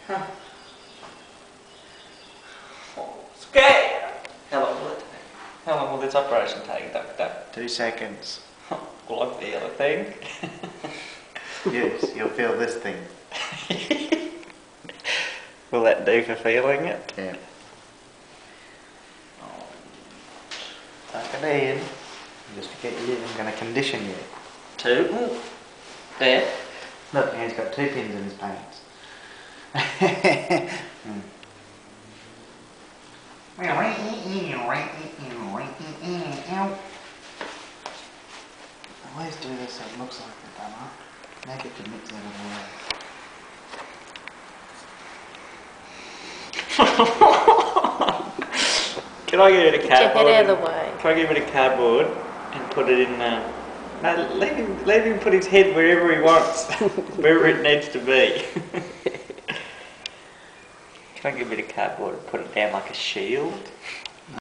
Huh. Oh, scared! How long will it take? How long will this operation take, Doctor? 2 seconds. Will I feel a thing? Yes, you'll feel this thing. Will that do for feeling it? Yeah. Oh. Tuck it in. Just to get you, I'm going to condition you. 2. Ooh. There. Look, he's got 2 pins in his pants. Always do this so it looks like a dumber. Make it to mix it Can I give it a Get your cardboard? head out of the way. Can I give it a cardboard and put it in? No, let him put his head wherever he wants, wherever it needs to be. Can I give it a cardboard and put it down like a shield?